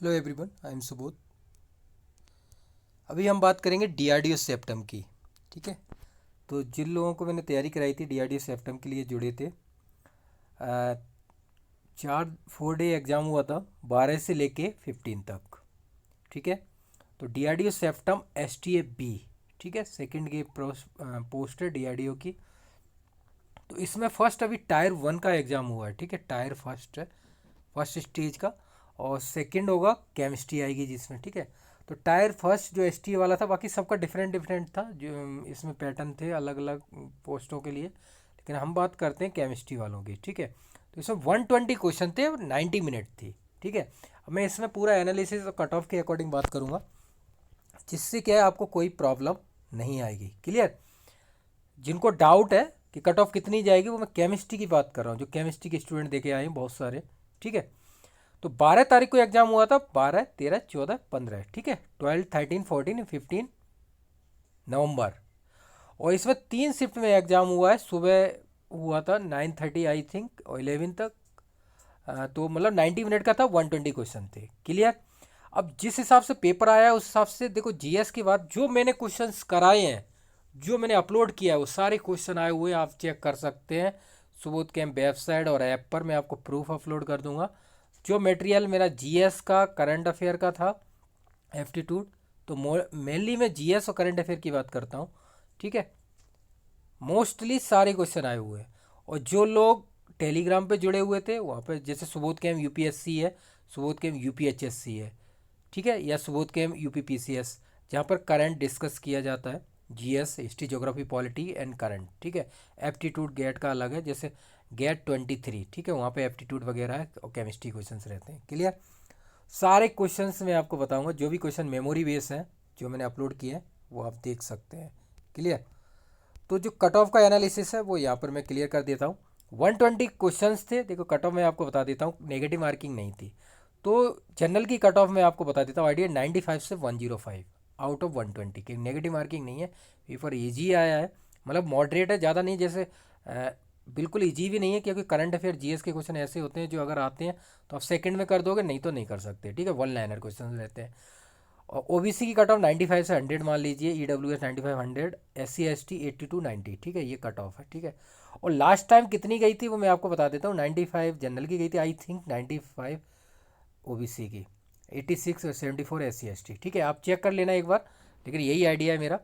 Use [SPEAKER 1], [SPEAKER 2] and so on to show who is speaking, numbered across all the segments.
[SPEAKER 1] Hello everyone, I am Subodh. अभी हम बात करेंगे डीआरडीओ सेप्टम की। ठीक है। तो जिन लोगों को मैंने तैयारी कराई थी डीआरडीओ सेप्टम के लिए जुड़े थे, 4 डे एग्ज़ाम हुआ था 12 से लेके 15 तक। ठीक है। तो डीआरडीओ सेप्टम STA-B, ठीक है, सेकंड की पोस्ट है डीआरडीओ की। तो इसमें फर्स्ट अभी टायर 1 का एग्ज़ाम हुआ है। ठीक है, टायर फर्स्ट है, फर्स्ट स्टेज का। और सेकंड होगा केमिस्ट्री आएगी जिसमें। ठीक है। तो टायर फर्स्ट जो STA वाला था, बाकी सबका डिफरेंट डिफरेंट था, जो इसमें पैटर्न थे अलग अलग पोस्टों के लिए, लेकिन हम बात करते हैं केमिस्ट्री वालों की। ठीक है। तो इसमें 120 क्वेश्चन थे और 90 मिनट थी। ठीक है। अब मैं इसमें पूरा एनालिसिस और कट ऑफ के अकॉर्डिंग बात करूँगा, जिससे क्या है आपको कोई प्रॉब्लम नहीं आएगी। क्लियर? जिनको डाउट है कि कट ऑफ कितनी जाएगी, वो मैं केमिस्ट्री की बात कर रहा हूँ, जो केमिस्ट्री के स्टूडेंट देखे आए हैं बहुत सारे। ठीक है। तो 12 तारीख को एग्जाम हुआ था, 12, 13, 14, 15। ठीक है, 12, 13, 14, 15 नवंबर। और इसमें 3 शिफ्ट में एग्जाम हुआ है। सुबह हुआ था 9:30 आई थिंक और 11 तक। तो मतलब 90 मिनट का था, 120 क्वेश्चन थे। क्लियर? अब जिस हिसाब से पेपर आया है उस हिसाब से देखो, जीएस की बात, जो मैंने क्वेश्चंस कराए हैं, जो मैंने अपलोड किया है, वो सारे क्वेश्चन आए हुए हैं, आप चेक कर सकते हैं। सुबोध कैंप वेबसाइट और ऐप पर मैं आपको प्रूफ अपलोड कर दूंगा। जो मटेरियल मेरा जीएस का, करंट अफेयर का था, एप्टीट्यूड, तो मेनली मैं जीएस और करंट अफेयर की बात करता हूँ। ठीक है। मोस्टली सारे क्वेश्चन आए हुए हैं। और जो लोग टेलीग्राम पे जुड़े हुए थे वहाँ पे, जैसे सुबोध कैम यूपीएससी है, सुबोध कैम यूपीएचएससी है, ठीक है, या सुबोध कैम यूपीपीसीएस, जहाँ पर करंट डिस्कस किया जाता है, GS, history, geography, polity and current. ठीक है। एप्टीट्यूड गेट का अलग है, जैसे गेट 23, ठीक है, वहाँ पे एप्टीट्यूड वगैरह है और केमिस्ट्री क्वेश्चंस रहते हैं। क्लियर? सारे क्वेश्चंस मैं आपको बताऊंगा, जो भी क्वेश्चन मेमोरी बेस हैं जो मैंने अपलोड किए हैं वो आप देख सकते हैं। क्लियर? तो जो कट ऑफ का एनालिसिस है वो यहाँ पर मैं क्लियर कर देता हूँ। 120 क्वेश्चंस थे। देखो, कट ऑफ मैं आपको बता देता हूँ, नेगेटिव मार्किंग नहीं थी। तो जनरल की कट ऑफ मैं आपको बता देता हूँ, आइडिया 95 से 105 आउट ऑफ 120 की, नेगेटिव मार्किंग नहीं है। पेपर ईजी आया है, मतलब मॉडरेट है, ज़्यादा नहीं, जैसे बिल्कुल ईजी भी नहीं है, क्योंकि करंट अफेयर जीएस के क्वेश्चन ऐसे होते हैं जो अगर आते हैं तो आप सेकंड में कर दोगे, नहीं तो नहीं कर सकते। ठीक है, वन लाइनर क्वेश्चन रहते हैं। और ओबीसी की कट ऑफ 95 से 100 मान लीजिए, ईडब्ल्यूएस 95, 100, SC ST 82, 90। ठीक है, ये कट ऑफ है। ठीक है। और लास्ट टाइम कितनी गई थी वो मैं आपको बता देता हूँ। 95 जनरल की गई थी आई थिंक, 95 ओबीसी की, 86 और 74 SC ST। ठीक है, आप चेक कर लेना एक बार, लेकिन यही आइडिया है मेरा।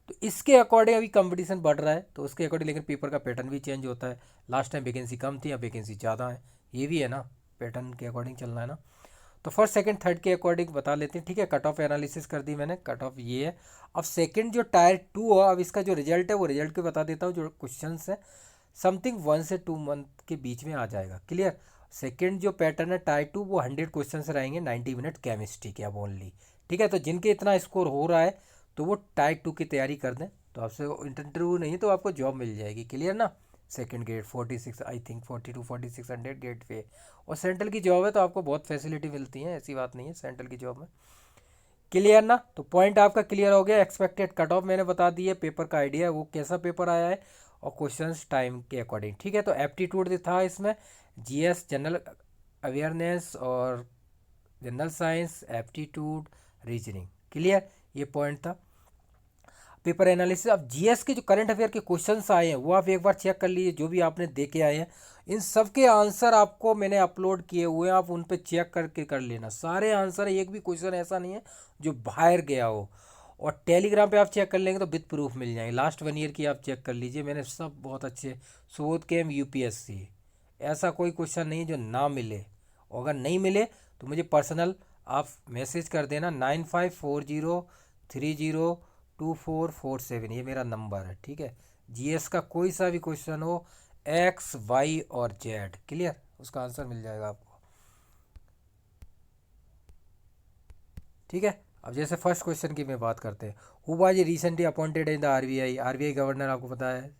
[SPEAKER 1] तो इसके अकॉर्डिंग अभी कंपटीशन बढ़ रहा है, तो उसके अकॉर्डिंग लेकिन पेपर का पैटर्न भी चेंज होता है। लास्ट टाइम वैकेंसी कम थी, अब वैकेंसी ज़्यादा है, ये भी है ना, पैटर्न के अकॉर्डिंग चलना है ना। तो फर्स्ट सेकंड थर्ड के अकॉर्डिंग बता लेते हैं। ठीक है, कट ऑफ एनालिसिस कर दी मैंने, कट ऑफ ये है। अब सेकंड जो टायर 2 हो, अब इसका जो रिजल्ट है वो रिजल्ट को बता देता हूँ। जो क्वेश्चंस है समथिंग 1 से 2 मंथ के बीच में आ जाएगा। क्लियर? सेकंड जो पैटर्न है टायर 2, वो 100 क्वेश्चन रहेंगे, 90 मिनट केमिस्ट्री के अब ओनली। ठीक है, तो जिनके इतना स्कोर हो रहा है तो वो टायर 2 की तैयारी कर दें, तो आपसे इंटरव्यू नहीं तो आपको जॉब मिल जाएगी। क्लियर ना? Second gate 46 I think, 42, 4600 gate पे। और सेंट्रल की जॉब है तो आपको बहुत फैसिलिटी मिलती है, ऐसी बात नहीं है सेंट्रल की जॉब में। क्लियर ना? तो पॉइंट आपका क्लियर हो गया। एक्सपेक्टेड कट ऑफ मैंने बता दी है, पेपर का आइडिया वो कैसा पेपर आया है, और क्वेश्चंस टाइम के अकॉर्डिंग। ठीक है, तो एप्टीट्यूड था इसमें, जीएस, जनरल अवेयरनेस और general science, aptitude, reasoning. Clear? ये पॉइंट था पेपर एनालिसिस। अब जीएस के जो करंट अफेयर के क्वेश्चंस आए हैं वो आप एक बार चेक कर लीजिए, जो भी आपने दे के आए हैं। इन सब के आंसर आपको मैंने अपलोड किए हुए हैं, आप उन पे चेक करके कर लेना। सारे आंसर, एक भी क्वेश्चन ऐसा नहीं है जो बाहर गया हो। और टेलीग्राम पे आप चेक कर लेंगे तो विद प्रूफ मिल जाएंगे। लास्ट 1 ईयर की आप चेक कर लीजिए, मैंने सब बहुत अच्छे, सुबोध केम यूपीएससी, ऐसा कोई क्वेश्चन नहीं जो ना मिले। और अगर नहीं मिले तो मुझे पर्सनल आप मैसेज कर देना, 9540302447, ये मेरा नंबर है। ठीक है, जीएस का कोई सा भी क्वेश्चन हो, एक्स, वाई और जेड, क्लियर, उसका आंसर मिल जाएगा आपको। ठीक है। अब जैसे फर्स्ट क्वेश्चन की मैं बात करते हैं, who was recently appointed in the RBI, RBI governor आपको पता है,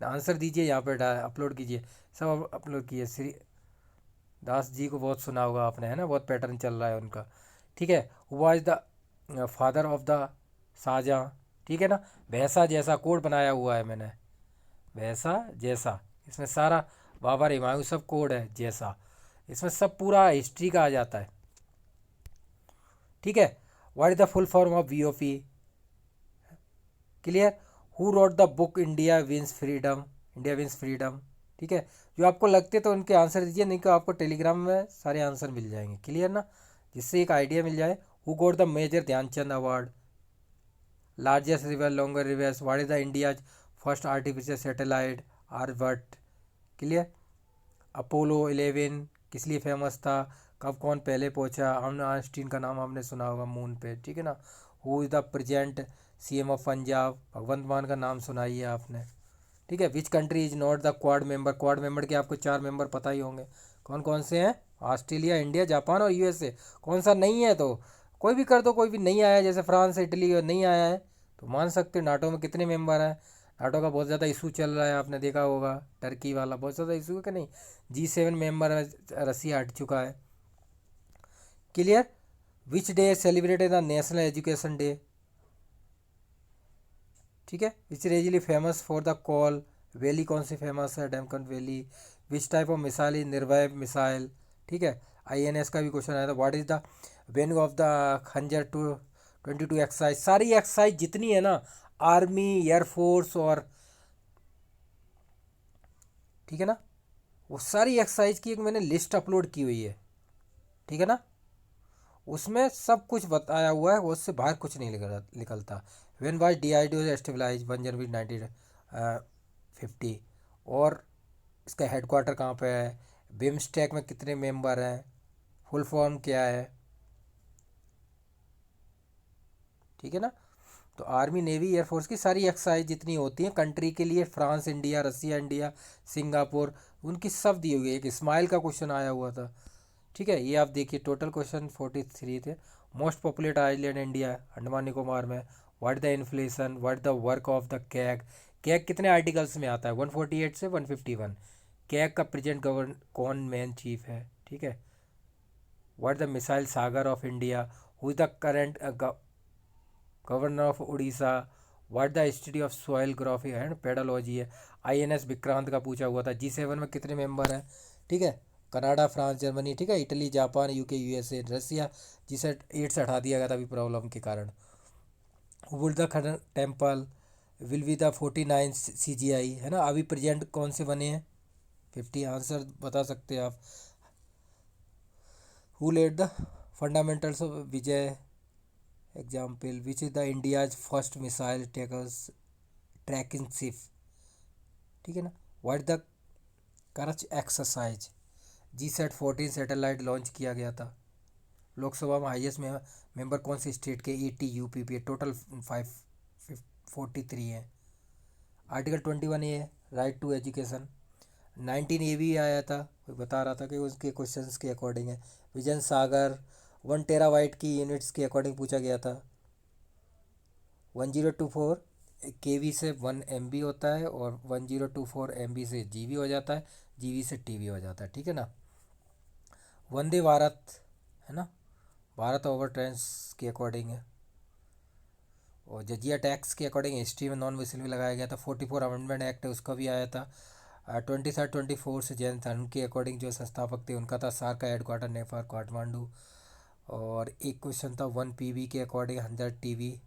[SPEAKER 1] आंसर दीजिए, यहाँ पर अपलोड कीजिए, सब अपलोड कीजिए। श्री दास जी को बहुत सुना होगा आपने, है ना, बहुत पैटर्न चल रहा है उनका। ठीक है, was the father of the Shahjahan. ठीक है ना, वैसा जैसा कोड बनाया हुआ है मैंने, वैसा जैसा, इसमें सारा बाबर, हुमायूं सब कोड है जैसा, इसमें सब पूरा हिस्ट्री का आ जाता है। ठीक है। What is the full form of VOP, clear. Who wrote the book India wins freedom, India wins freedom, ठीक है। जो आपको लगते तो उनके आंसर दीजिए, नहीं तो आपको टेलीग्राम में सारे आंसर मिल जाएंगे, क्लियर ना, जिससे एक आइडिया मिल जाए। Who got the major Dhyan Chand award, largest river, longer rivers, what is the India first artificial satellite, Aryabhata, clear. Apollo 11 किस लिए फेमस था, कब कौन पहले पहुंचा, आर्मस्ट्रांग आइंस्टीन का नाम आपने सुना होगा मून पे, ठीक है ना। Who is the present CM of Punjab, Bhagwant Mann का नाम सुनाई है आपने, ठीक है। Which country is not the Quad member, Quad member के आपको 4 मेंबर पता ही होंगे, कौन कौन से हैं, ऑस्ट्रेलिया, इंडिया, जापान और यूएसए। कौन सा नहीं है, तो कोई भी कर दो, कोई भी नहीं आया है, जैसे फ्रांस, इटली और नहीं आया है तो मान सकते हो। नाटो में कितने मेंबर हैं, नाटो का बहुत ज़्यादा इशू चल रहा है, आपने देखा होगा, टर्की वाला बहुत ज़्यादा इशू है कि नहीं। G7 मेंबर है, रसिया हट चुका है, clear. Which day celebrated the national education day, ठीक है। Which region famous for the Kol valley, कौन सी फेमस है, Demkan valley. Which type of missile is Nirbhay missile, ठीक है। INS का भी क्वेश्चन आया था। What is the venue of the Khanjar 22 exercise, सारी एक्सरसाइज जितनी है ना, आर्मी, एयरफोर्स और, ठीक है ना, वो सारी एक्सरसाइज की एक मैंने लिस्ट अपलोड की हुई है, ठीक है ना। उसमें सब कुछ बताया हुआ है, वो उससे बाहर कुछ नहीं निकलता। वेन वाज DRDO एस्टेब्लाइज 1 जनवरी 1950, और इसका हेडक्वार्टर कहाँ पे है, बिम्स्टेक में कितने मेंबर हैं, फुल फॉर्म क्या है, ठीक है ना। तो आर्मी, नेवी, एयरफोर्स की सारी एक्सरसाइज जितनी होती हैं कंट्री के लिए, France India, Russia India, Singapore, उनकी सब दी हुई है। एक स्माइल का क्वेश्चन आया हुआ था, ठीक है। ये आप देखिए, टोटल क्वेश्चन 43 थे। Most populate island India, Andaman Nicobar में। What the inflation, what the work of the CAG, CAG कितने आर्टिकल्स में आता है, 148 से 151। कैग का प्रेजेंट गवर्न कौन मेन चीफ है, ठीक है। What the missile Sagar of India, who is the current governor of Orissa. What the history of soil graphy and pedology है। INS विक्रांत का पूछा हुआ था। G7 में कितने मेंबर हैं, ठीक है। कनाडा, फ्रांस, जर्मनी, ठीक है। इटली, जापान, UK, USA, रसिया, जिसे 8 से हटा दिया गया था अभी प्रॉब्लम के कारण। Buddha temple will be the 49 CGI, है ना। अभी प्रेजेंट कौन से बने हैं, 50 आंसर बता सकते हैं आप। Who led the fundamentals of Vijay example, which is the India's first missile takers tracking ship, ठीक है ना। व्हाट द करच एक्सरसाइज, G14 सैटेलाइट लॉन्च किया गया था। लोकसभा में हाईएस्ट मेंबर कौन सी स्टेट के, 80 UP पे, टोटल 543 है। Article 21A right to education. 19A भी आया था, कोई बता रहा था कि उसके क्वेश्चंस के अकॉर्डिंग है। विजन सागर 1 टेराबाइट की यूनिट्स के अकॉर्डिंग पूछा गया था। 1024 KB से 1 MB होता है, और 1024 MB से GB हो जाता है, GB से TB हो जाता है, ठीक है ना। वंदे भारत, है ना, भारत ओवर ट्रेन्स के अकॉर्डिंग है। और जजिया टैक्स के अकॉर्डिंग हिस्ट्री में नॉन विसिल भी लगाया गया था। 44 अमेंडमेंट एक्ट है, उसका भी आया था। 23-24 से जैन धर्म के अकॉर्डिंग जो संस्थापक थे उनका था सार का हेडक्वार्टर नेपाल काठमांडू। और एक क्वेश्चन था 1 PB के अकॉर्डिंग 100 TB।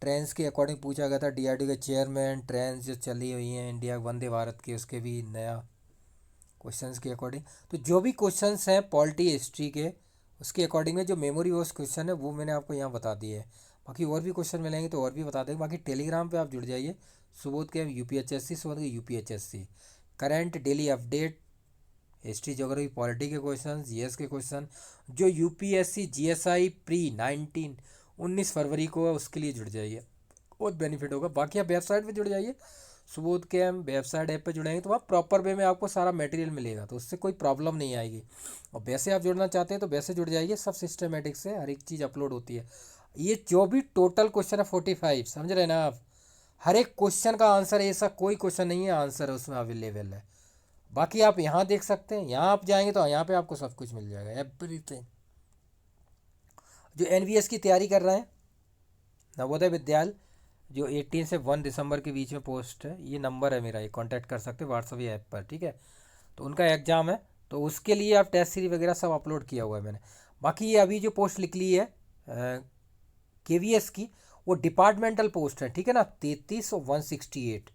[SPEAKER 1] ट्रेन्स के अकॉर्डिंग पूछा गया था, DRDO के चेयरमैन, ट्रेन जो चली हुई हैं इंडिया वंदे भारत की, उसके भी नया क्वेश्चंस के अकॉर्डिंग। तो जो भी क्वेश्चंस हैं पॉलिटी हिस्ट्री के, उसके अकॉर्डिंग में जो मेमोरी वर्स क्वेश्चन है वो मैंने आपको यहाँ बता दिए हैं। बाकी और भी क्वेश्चन मिलेंगे तो और भी बता देंगे। बाकी टेलीग्राम पे आप जुड़ जाइए, सुबोध के UPHSC, सुबोध के UPHSC, current daily update, history, geography, polity के क्वेश्चन, GS के क्वेश्चन, जो UPSC GSI प्री 19 फरवरी को है उसके लिए जुड़ जाइए, बहुत बेनिफिट होगा। बाकी आप वेबसाइट पे जुड़ जाइए, सुबोध के हम वेबसाइट ऐप पे जुड़ेंगे तो वहाँ प्रॉपर वे में आपको सारा मटेरियल मिलेगा, तो उससे कोई प्रॉब्लम नहीं आएगी। और वैसे आप जुड़ना चाहते हैं तो वैसे जुड़ जाइए, सब सिस्टमेटिक से हर एक चीज़ अपलोड होती है। ये जो भी टोटल क्वेश्चन है 45, समझ रहे हैं ना आप, हर एक क्वेश्चन का आंसर, ऐसा कोई क्वेश्चन नहीं है आंसर है उसमें अवेलेबल है। बाकी आप यहाँ देख सकते हैं, यहाँ आप जाएंगे तो यहाँ पे आपको सब कुछ मिल जाएगा, एवरीथिंग। जो NVS की तैयारी कर रहे हैं, नवोदय विद्यालय, जो 18 से 1 दिसंबर के बीच में पोस्ट है, ये नंबर है मेरा, ये कांटेक्ट कर सकते हैं व्हाट्सअप या ऐप पर, ठीक है। तो उनका एग्ज़ाम है, तो उसके लिए आप टेस्ट सीरीज वगैरह सब अपलोड किया हुआ है मैंने। बाकी ये अभी जो पोस्ट लिख ली है KVS की, वो डिपार्टमेंटल पोस्ट है, ठीक है ना, 33 और 168,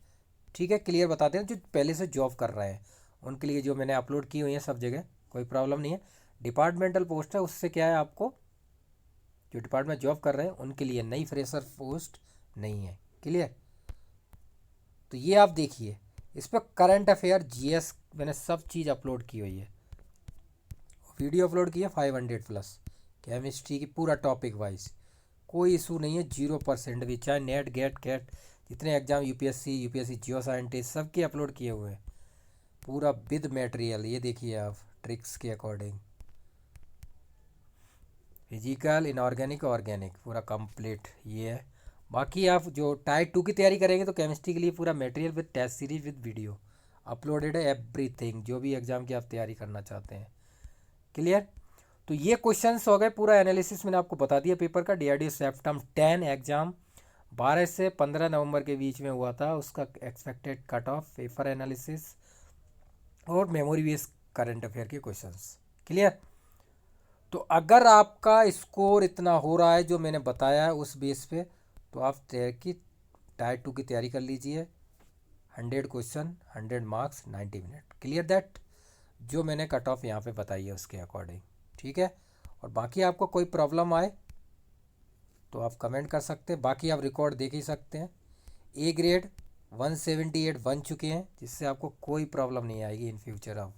[SPEAKER 1] ठीक है। क्लियर बताते हैं जो पहले से जॉब कर रहे हैं उनके लिए, जो मैंने अपलोड की हुई है सब जगह, कोई प्रॉब्लम नहीं है। डिपार्टमेंटल पोस्ट है, उससे क्या है आपको, जो डिपार्टमेंट जॉब कर रहे हैं उनके लिए, नई फ्रेशर पोस्ट नहीं है। क्लियर। तो ये आप देखिए, इस पर करंट अफेयर GS मैंने सब चीज़ अपलोड की हुई है, वीडियो अपलोड की है 500 प्लस, केमिस्ट्री की पूरा टॉपिक वाइज, कोई इशू नहीं है, 0% भी, चाहे नेट गेट कैट जितने एग्जाम यूपीएससी जियो साइंटिस्ट सबके अपलोड किए हुए हैं, पूरा विद मटेरियल। ये देखिए आप, ट्रिक्स के अकॉर्डिंग, फिजिकल इनऑर्गेनिक ऑर्गेनिक पूरा कंप्लीट ये है। बाकी आप जो टाइप 2 की तैयारी करेंगे तो केमिस्ट्री के लिए पूरा material with test series with video uploaded है, एवरीथिंग जो भी एग्ज़ाम की आप तैयारी करना चाहते हैं। क्लियर। तो ये क्वेश्चंस हो गए, पूरा एनालिसिस मैंने आपको बता दिया पेपर का। DRDO सेप्टम 10 एग्ज़ाम 12 से 15 नवंबर के बीच में हुआ था, उसका expected cut off, paper analysis और मेमोरी बेस्ड करंट अफेयर के क्वेश्चंस। क्लियर। तो अगर आपका स्कोर इतना हो रहा है जो मैंने बताया है उस बेस पे, तो आप टायर 2 की तैयारी कर लीजिए। 100 question 100 marks 90 minute. Clear that, जो मैंने कट ऑफ यहाँ पे बताई है उसके अकॉर्डिंग, ठीक है। और बाकी आपको कोई प्रॉब्लम आए तो आप कमेंट कर सकते हैं, बाकी आप रिकॉर्ड देख ही सकते हैं। A ग्रेड 178 बन चुके हैं, जिससे आपको कोई प्रॉब्लम नहीं आएगी इन फ्यूचर। आप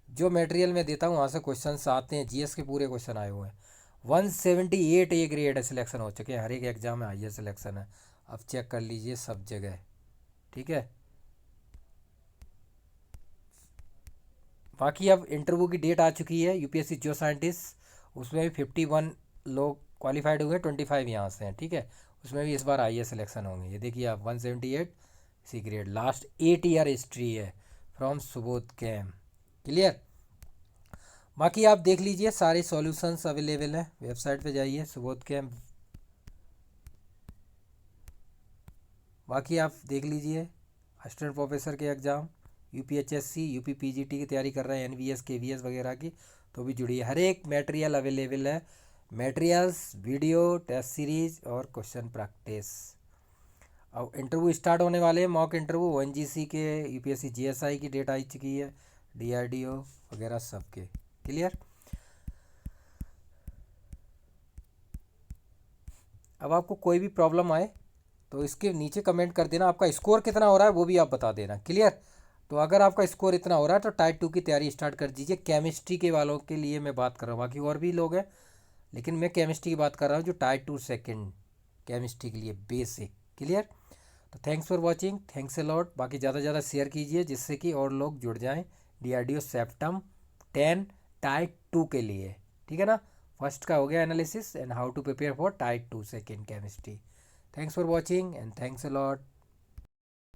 [SPEAKER 1] जो मटेरियल मैं देता हूँ वहाँ से क्वेश्चंस आते हैं, GS के पूरे क्वेश्चन आए हुए हैं। 178 A ग्रेड सिलेक्शन हो चुके हैं, हर एक एग्जाम में हाईएस्ट सिलेक्शन है, अब चेक कर लीजिए सब जगह, ठीक है। बाकी अब इंटरव्यू की डेट आ चुकी है, यूपीएससी जियो साइंटिस्ट, उसमें भी 51 लोग क्वालिफाइड हुए, 25 यहाँ से हैं, ठीक है। उसमें भी इस बार हाईएस्ट सिलेक्शन होंगे। ये देखिए आप, 178 C grade, last 8 year history है फ्रॉम सुबोध कैम। क्लियर। बाकी आप देख लीजिए, सारे सॉल्यूशंस अवेलेबल हैं, वेबसाइट पे जाइए सुबोध कैम। बाकी आप देख लीजिए, असिस्टेंट प्रोफेसर के एग्ज़ाम, UPHSC UPPGT की तैयारी कर रहे हैं, NVS KVS वगैरह की, तो भी जुड़िए। हर एक मटेरियल अवेलेबल है, मटेरियल्स, वीडियो, टेस्ट सीरीज और क्वेश्चन प्रैक्टिस। अब इंटरव्यू स्टार्ट होने वाले हैं, मॉक इंटरव्यू ONGC के, UPSC GSI की डेट आ चुकी है, DRDO वगैरह सब के। क्लियर। अब आपको कोई भी प्रॉब्लम आए तो इसके नीचे कमेंट कर देना, आपका स्कोर कितना हो रहा है वो भी आप बता देना। क्लियर। तो अगर आपका स्कोर इतना हो रहा है तो टाइप 2 की तैयारी स्टार्ट कर दीजिए। केमिस्ट्री के वालों के लिए मैं बात कर रहा हूँ, बाकी और भी लोग हैं, लेकिन मैं केमिस्ट्री की बात कर रहा हूँ, जो टाइप 2 सेकेंड केमिस्ट्री के लिए बेसिक। क्लियर। तो thanks for watching, thanks a lot. बाकी ज़्यादा से ज़्यादा शेयर कीजिए जिससे कि और लोग जुड़ जाएँ DRDO सेप्टम 10 टाइप 2 के लिए, ठीक है ना। फर्स्ट का हो गया analysis and how to prepare for type 2 second chemistry. Thanks for watching and thanks a lot.